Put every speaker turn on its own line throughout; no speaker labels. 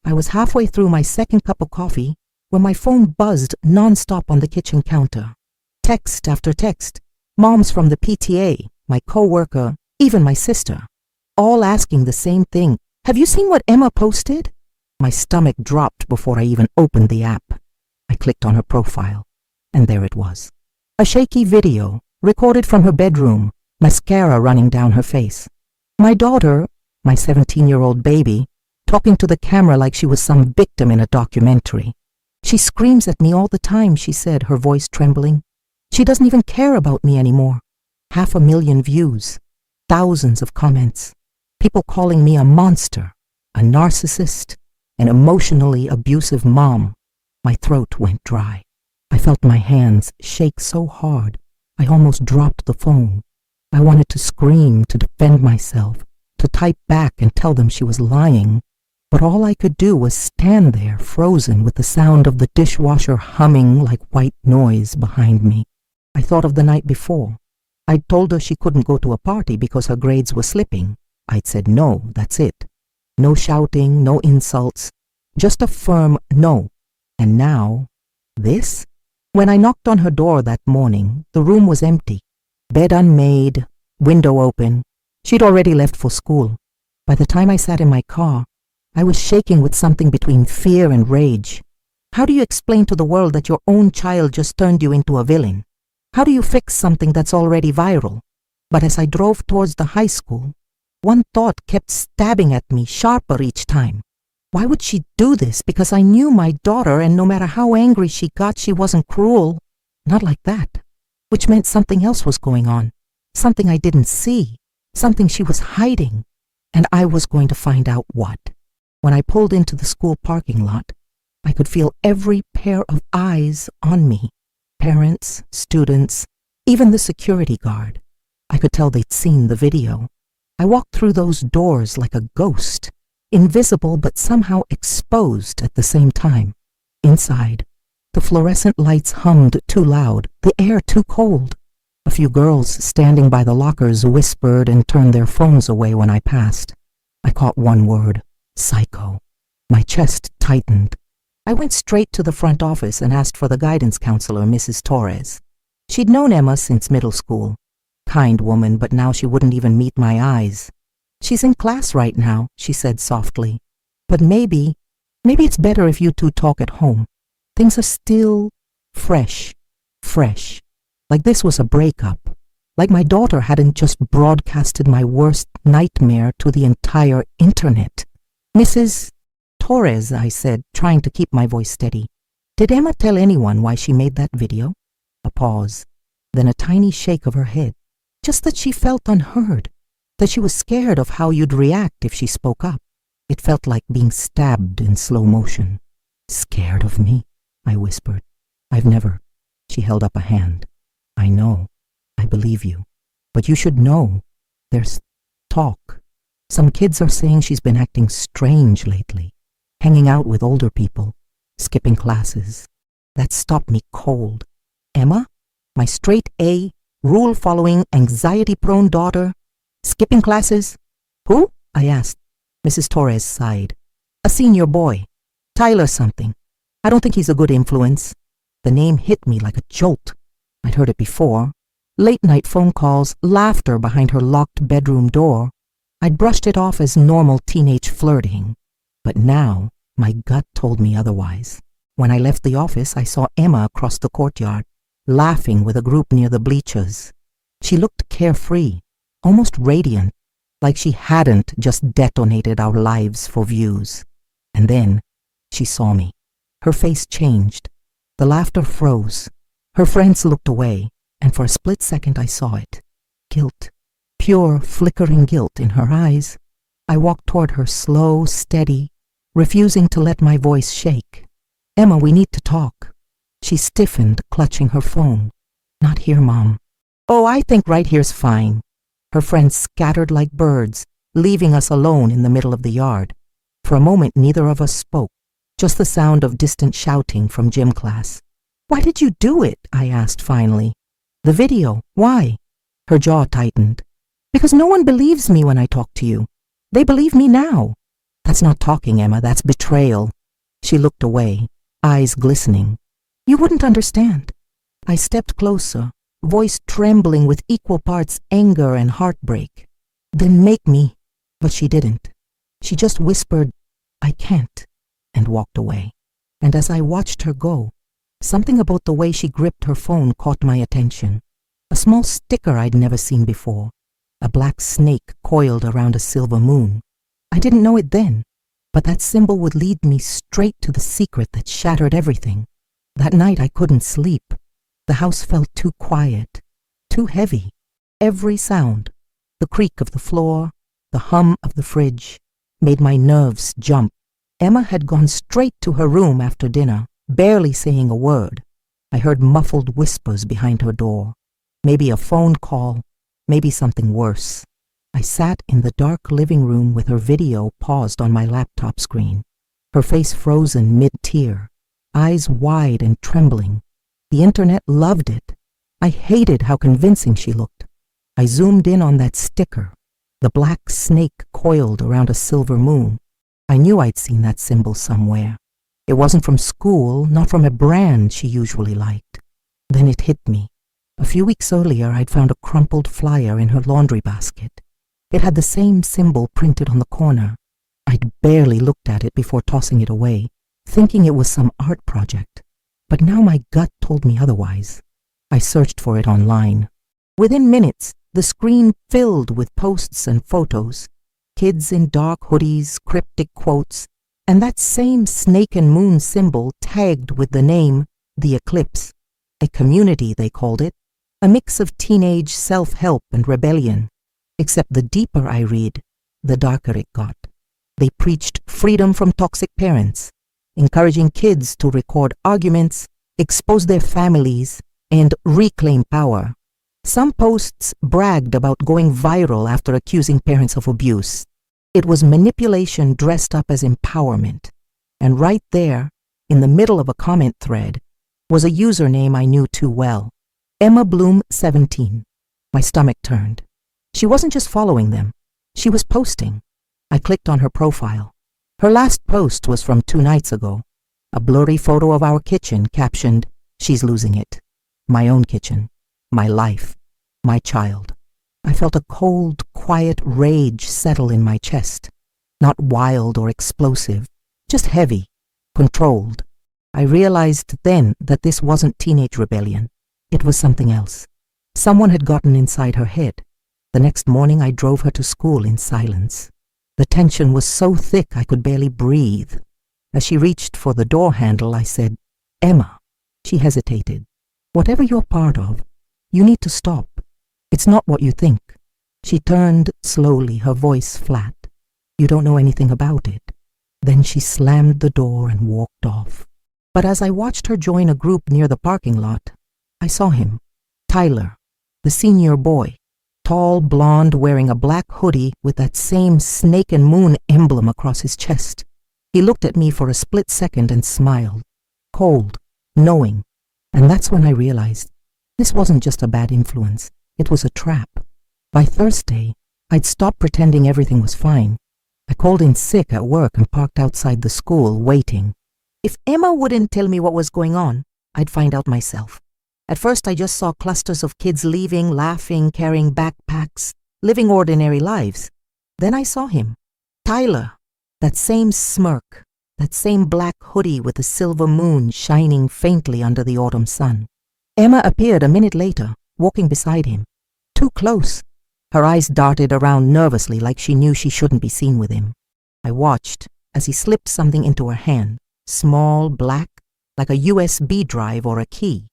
I was halfway through my second cup of coffee when my phone buzzed nonstop on the kitchen counter. Text after text, moms from the PTA, my co-worker, even my sister, all asking the same thing. Have you seen what Emma posted? My stomach dropped before I even opened the app. I clicked on her profile, and there it was. A shaky video, recorded from her bedroom, mascara running down her face. My daughter, my 17-year-old baby, talking to the camera like she was some victim in a documentary. She screams at me all the time, she said, her voice trembling. She doesn't even care about me anymore. 500,000 views, thousands of comments, people calling me a monster, a narcissist, an emotionally abusive mom. My throat went dry. I felt my hands shake so hard, I almost dropped the phone. I wanted to scream, to defend myself, to type back and tell them she was lying, but all I could do was stand there frozen with the sound of the dishwasher humming like white noise behind me. I thought of the night before. I'd told her she couldn't go to a party because her grades were slipping. I'd said no, that's it. No shouting, no insults, just a firm no. And now, this? When I knocked on her door that morning, the room was empty. Bed unmade, window open. She'd already left for school. By the time I sat in my car, I was shaking with something between fear and rage. How do you explain to the world that your own child just turned you into a villain? How do you fix something that's already viral? But as I drove towards the high school, one thought kept stabbing at me sharper each time. Why would she do this? Because I knew my daughter, and no matter how angry she got, she wasn't cruel. Not like that. Which meant something else was going on. Something I didn't see. Something she was hiding. And I was going to find out what. When I pulled into the school parking lot, I could feel every pair of eyes on me. Parents, students, even the security guard. I could tell they'd seen the video. I walked through those doors like a ghost. Invisible but somehow exposed at the same time. Inside, the fluorescent lights hummed too loud, the air too cold. A few girls standing by the lockers whispered and turned their phones away when I passed. I caught one word, psycho. My chest tightened. I went straight to the front office and asked for the guidance counselor, Mrs. Torres. She'd known Emma since middle school. Kind woman, but now she wouldn't even meet my eyes. She's in class right now, she said softly. But maybe it's better if you two talk at home. Things are still fresh. Like this was a breakup. Like my daughter hadn't just broadcasted my worst nightmare to the entire internet. Mrs. Torres, I said, trying to keep my voice steady. Did Emma tell anyone why she made that video? A pause, then a tiny shake of her head. Just that she felt unheard. That she was scared of how you'd react if she spoke up. It felt like being stabbed in slow motion. Scared of me? I whispered. I've never. She held up a hand. I know. I believe you. But you should know. There's talk. Some kids are saying she's been acting strange lately. Hanging out with older people. Skipping classes. That stopped me cold. Emma? My straight A, rule-following, anxiety-prone daughter? Skipping classes? Who? I asked. Mrs. Torres sighed. A senior boy. Tyler something. I don't think he's a good influence. The name hit me like a jolt. I'd heard it before. Late-night phone calls, laughter behind her locked bedroom door. I'd brushed it off as normal teenage flirting. But now, my gut told me otherwise. When I left the office, I saw Emma across the courtyard, laughing with a group near the bleachers. She looked carefree. Almost radiant, like she hadn't just detonated our lives for views. And then she saw me. Her face changed. The laughter froze. Her friends looked away, and for a split second I saw it. Guilt. Pure, flickering guilt in her eyes. I walked toward her slow, steady, refusing to let my voice shake. Emma, we need to talk. She stiffened, clutching her phone. Not here, Mom. Oh, I think right here's fine. Her friends scattered like birds, leaving us alone in the middle of the yard. For a moment, neither of us spoke, just the sound of distant shouting from gym class. Why did you do it? I asked finally. The video, why? Her jaw tightened. Because no one believes me when I talk to you. They believe me now. That's not talking, Emma, that's betrayal. She looked away, eyes glistening. You wouldn't understand. I stepped closer, voice trembling with equal parts anger and heartbreak. Then make me. But she didn't. She just whispered, I can't, and walked away. And as I watched her go, something about the way she gripped her phone caught my attention. A small sticker I'd never seen before. A black snake coiled around a silver moon. I didn't know it then, but that symbol would lead me straight to the secret that shattered everything. That night I couldn't sleep. The house felt too quiet, too heavy. Every sound, the creak of the floor, the hum of the fridge, made my nerves jump. Emma had gone straight to her room after dinner, barely saying a word. I heard muffled whispers behind her door. Maybe a phone call, maybe something worse. I sat in the dark living room with her video paused on my laptop screen, her face frozen mid-tear, eyes wide and trembling. The internet loved it. I hated how convincing she looked. I zoomed in on that sticker, the black snake coiled around a silver moon. I knew I'd seen that symbol somewhere. It wasn't from school, not from a brand she usually liked. Then it hit me. A few weeks earlier, I'd found a crumpled flyer in her laundry basket. It had the same symbol printed on the corner. I'd barely looked at it before tossing it away, thinking it was some art project. But now my gut told me otherwise. I searched for it online. Within minutes, the screen filled with posts and photos, kids in dark hoodies, cryptic quotes, and that same snake and moon symbol tagged with the name, The Eclipse. A community, they called it, a mix of teenage self-help and rebellion. Except the deeper I read, the darker it got. They preached freedom from toxic parents, encouraging kids to record arguments, expose their families, and reclaim power. Some posts bragged about going viral after accusing parents of abuse. It was manipulation dressed up as empowerment. And right there, in the middle of a comment thread, was a username I knew too well. Emma Bloom 17. My stomach turned. She wasn't just following them. She was posting. I clicked on her profile. Her last post was from 2 nights ago. A blurry photo of our kitchen captioned, She's losing it. My own kitchen. My life. My child. I felt a cold, quiet rage settle in my chest. Not wild or explosive, just heavy, controlled. I realized then that this wasn't teenage rebellion. It was something else. Someone had gotten inside her head. The next morning I drove her to school in silence. The tension was so thick I could barely breathe. As she reached for the door handle, I said, Emma. She hesitated. Whatever you're part of, you need to stop. It's not what you think. She turned slowly, her voice flat. You don't know anything about it. Then she slammed the door and walked off. But as I watched her join a group near the parking lot, I saw him. Tyler, the senior boy. Tall, blonde, wearing a black hoodie with that same snake and moon emblem across his chest. He looked at me for a split second and smiled. Cold, knowing. And that's when I realized this wasn't just a bad influence. It was a trap. By Thursday, I'd stopped pretending everything was fine. I called in sick at work and parked outside the school, waiting. If Emma wouldn't tell me what was going on, I'd find out myself. At first, I just saw clusters of kids leaving, laughing, carrying backpacks, living ordinary lives. Then I saw him. Tyler. That same smirk, that same black hoodie with the silver moon shining faintly under the autumn sun. Emma appeared a minute later, walking beside him. Too close. Her eyes darted around nervously like she knew she shouldn't be seen with him. I watched as he slipped something into her hand, small, black, like a USB drive or a key.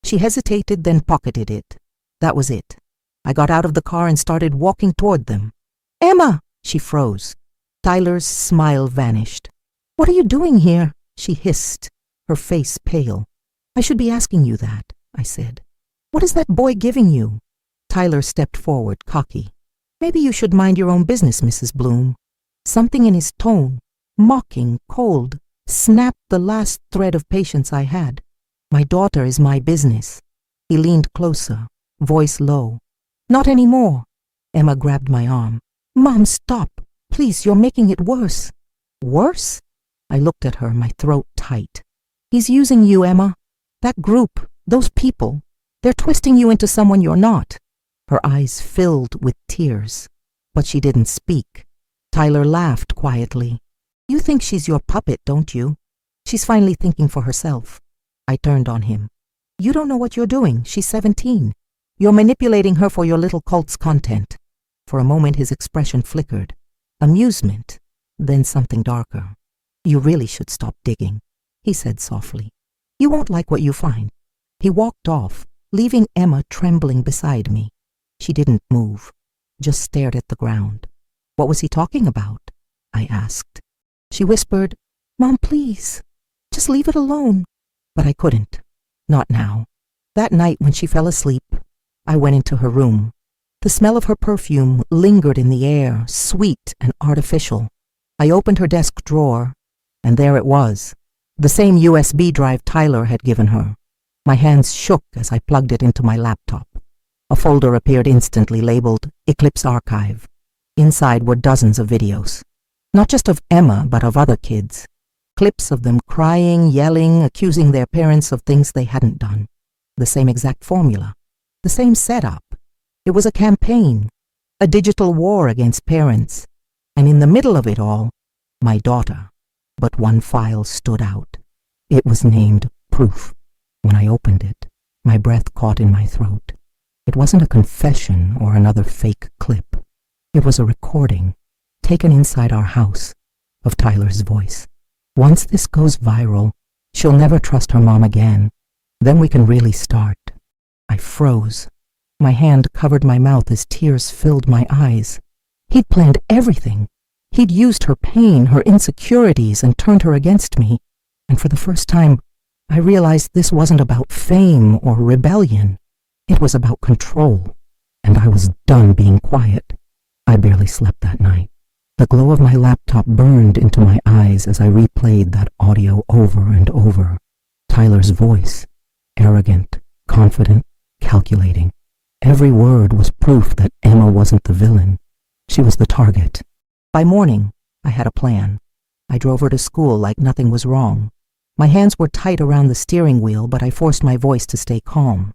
She hesitated, then pocketed it. That was it. I got out of the car and started walking toward them. Emma! She froze. Tyler's smile vanished. What are you doing here? She hissed, her face pale. I should be asking you that, I said. What is that boy giving you? Tyler stepped forward, cocky. Maybe you should mind your own business, Mrs. Bloom. Something in his tone, mocking, cold, snapped the last thread of patience I had. My daughter is my business. He leaned closer, voice low. Not anymore. Emma grabbed my arm. Mom, stop. Please, you're making it worse. Worse? I looked at her, my throat tight. He's using you, Emma. That group, those people, they're twisting you into someone you're not. Her eyes filled with tears, but she didn't speak. Tyler laughed quietly. You think she's your puppet, don't you? She's finally thinking for herself. I turned on him. You don't know what you're doing. She's 17. You're manipulating her for your little cult's content. For a moment his expression flickered. Amusement, then something darker. You really should stop digging, he said softly. You won't like what you find. He walked off, leaving Emma trembling beside me. She didn't move, just stared at the ground. What was he talking about? I asked. She whispered, Mom, please, just leave it alone. But I couldn't. Not now. That night when she fell asleep, I went into her room. The smell of her perfume lingered in the air, sweet and artificial. I opened her desk drawer, and there it was, the same USB drive Tyler had given her. My hands shook as I plugged it into my laptop. A folder appeared instantly labeled Eclipse Archive. Inside were dozens of videos. Not just of Emma, but of other kids. Clips of them crying, yelling, accusing their parents of things they hadn't done. The same exact formula. The same setup. It was a campaign, a digital war against parents. And in the middle of it all, my daughter. But one file stood out. It was named Proof. When I opened it, my breath caught in my throat. It wasn't a confession or another fake clip. It was a recording, taken inside our house, of Tyler's voice. Once this goes viral, she'll never trust her mom again. Then we can really start. I froze. My hand covered my mouth as tears filled my eyes. He'd planned everything. He'd used her pain, her insecurities, and turned her against me. And for the first time, I realized this wasn't about fame or rebellion. It was about control. And I was done being quiet. I barely slept that night. The glow of my laptop burned into my eyes as I replayed that audio over and over. Tyler's voice, arrogant, confident, calculating. Every word was proof that Emma wasn't the villain. She was the target. By morning, I had a plan. I drove her to school like nothing was wrong. My hands were tight around the steering wheel, but I forced my voice to stay calm.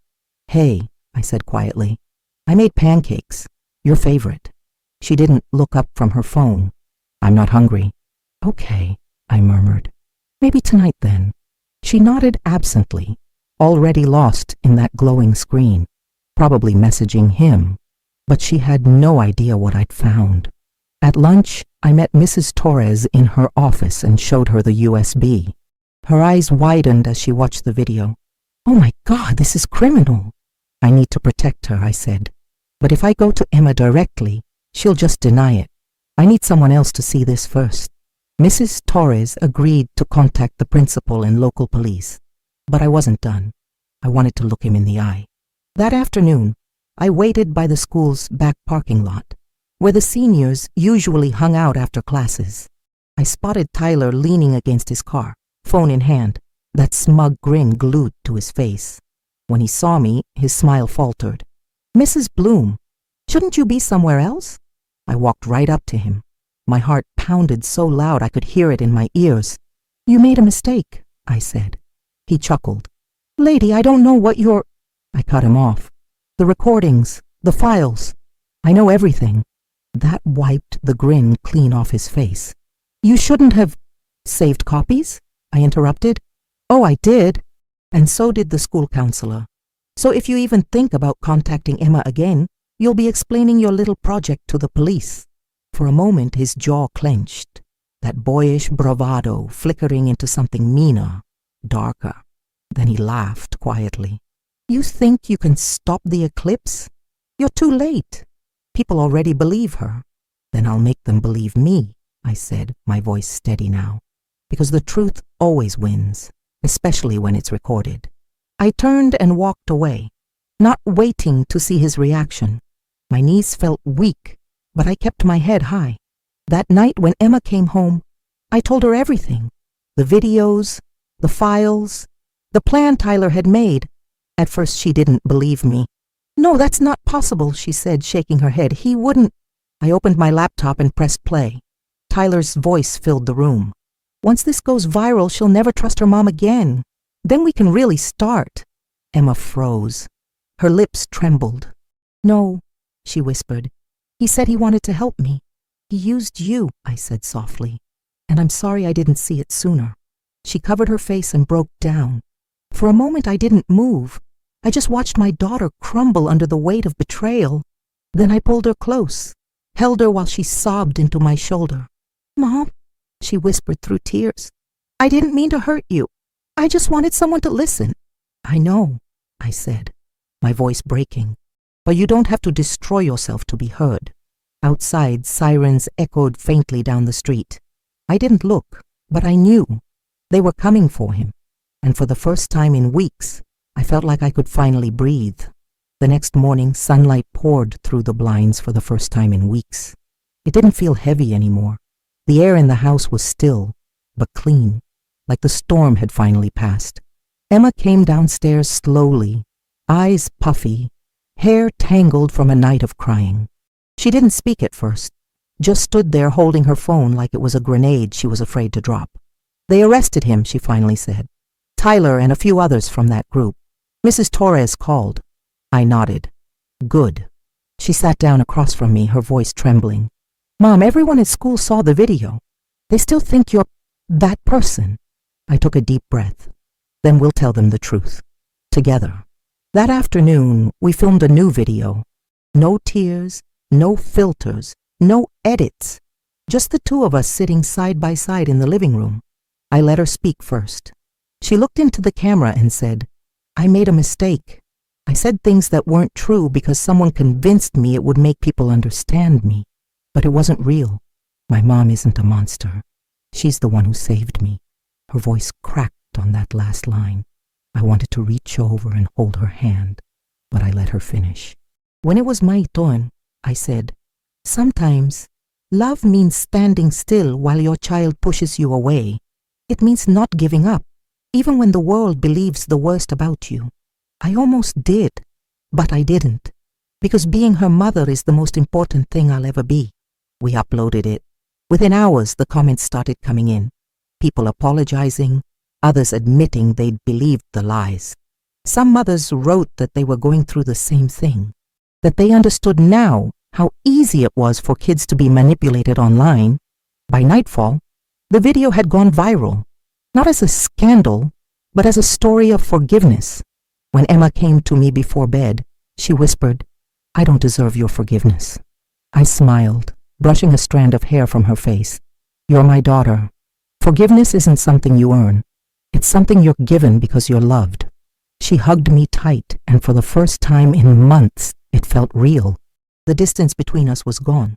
Hey, I said quietly. I made pancakes. Your favorite. She didn't look up from her phone. I'm not hungry. Okay, I murmured. Maybe tonight then. She nodded absently, already lost in that glowing screen, probably messaging him. But she had no idea what I'd found. At lunch, I met Mrs. Torres in her office and showed her the USB. Her eyes widened as she watched the video. Oh my God, this is criminal. I need to protect her, I said. But if I go to Emma directly, she'll just deny it. I need someone else to see this first. Mrs. Torres agreed to contact the principal and local police. But I wasn't done. I wanted to look him in the eye. That afternoon, I waited by the school's back parking lot, where the seniors usually hung out after classes. I spotted Tyler leaning against his car, phone in hand, that smug grin glued to his face. When he saw me, his smile faltered. Mrs. Bloom, shouldn't you be somewhere else? I walked right up to him. My heart pounded so loud I could hear it in my ears. You made a mistake, I said. He chuckled. Lady, I don't know what you're... I cut him off. The recordings, the files. I know everything. That wiped the grin clean off his face. You shouldn't have... Saved copies? I interrupted. Oh, I did. And so did the school counselor. So if you even think about contacting Emma again, you'll be explaining your little project to the police. For a moment, his jaw clenched, that boyish bravado flickering into something meaner, darker. Then he laughed quietly. You think you can stop the eclipse? You're too late. People already believe her. Then I'll make them believe me, I said, my voice steady now. Because the truth always wins, especially when it's recorded. I turned and walked away, not waiting to see his reaction. My knees felt weak, but I kept my head high. That night when Emma came home, I told her everything. The videos, the files, the plan Tyler had made. At first she didn't believe me. No, that's not possible, she said, shaking her head. He wouldn't. I opened my laptop and pressed play. Tyler's voice filled the room. Once this goes viral, she'll never trust her mom again. Then we can really start. Emma froze. Her lips trembled. No, she whispered. He said he wanted to help me. He used you, I said softly. And I'm sorry I didn't see it sooner. She covered her face and broke down. For a moment I didn't move. I just watched my daughter crumble under the weight of betrayal. Then I pulled her close, held her while she sobbed into my shoulder. Mom, she whispered through tears. I didn't mean to hurt you. I just wanted someone to listen. I know, I said, my voice breaking. But you don't have to destroy yourself to be heard. Outside, sirens echoed faintly down the street. I didn't look, but I knew. They were coming for him. And for the first time in weeks, I felt like I could finally breathe. The next morning, sunlight poured through the blinds for the first time in weeks. It didn't feel heavy anymore. The air in the house was still, but clean, like the storm had finally passed. Emma came downstairs slowly, eyes puffy, hair tangled from a night of crying. She didn't speak at first, just stood there holding her phone like it was a grenade she was afraid to drop. They arrested him, she finally said. Tyler and a few others from that group. Mrs. Torres called. I nodded. Good. She sat down across from me, her voice trembling. Mom, everyone at school saw the video. They still think you're that person. I took a deep breath. Then we'll tell them the truth. Together. That afternoon, we filmed a new video. No tears, no filters, no edits. Just the two of us sitting side by side in the living room. I let her speak first. She looked into the camera and said, I made a mistake. I said things that weren't true because someone convinced me it would make people understand me. But it wasn't real. My mom isn't a monster. She's the one who saved me. Her voice cracked on that last line. I wanted to reach over and hold her hand, but I let her finish. When it was my turn, I said, sometimes love means standing still while your child pushes you away. It means not giving up, even when the world believes the worst about you. I almost did, but I didn't, because being her mother is the most important thing I'll ever be. We uploaded it. Within hours, the comments started coming in. People apologizing, others admitting they'd believed the lies. Some mothers wrote that they were going through the same thing, that they understood now how easy it was for kids to be manipulated online. By nightfall, the video had gone viral, not as a scandal, but as a story of forgiveness. When Emma came to me before bed, she whispered, I don't deserve your forgiveness. I smiled, brushing a strand of hair from her face. You're my daughter. Forgiveness isn't something you earn. It's something you're given because you're loved. She hugged me tight, and for the first time in months, it felt real. The distance between us was gone.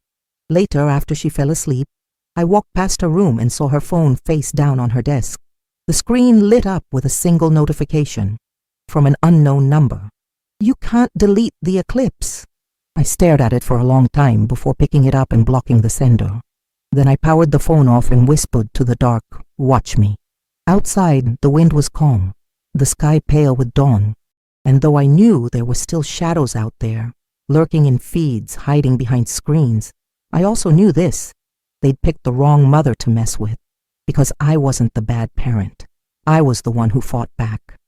Later, after she fell asleep, I walked past her room and saw her phone face down on her desk. The screen lit up with a single notification from an unknown number. You can't delete the eclipse. I stared at it for a long time before picking it up and blocking the sender. Then I powered the phone off and whispered to the dark, watch me. Outside, the wind was calm, the sky pale with dawn, and though I knew there were still shadows out there, lurking in feeds, hiding behind screens, I also knew this. They'd picked the wrong mother to mess with, because I wasn't the bad parent. I was the one who fought back.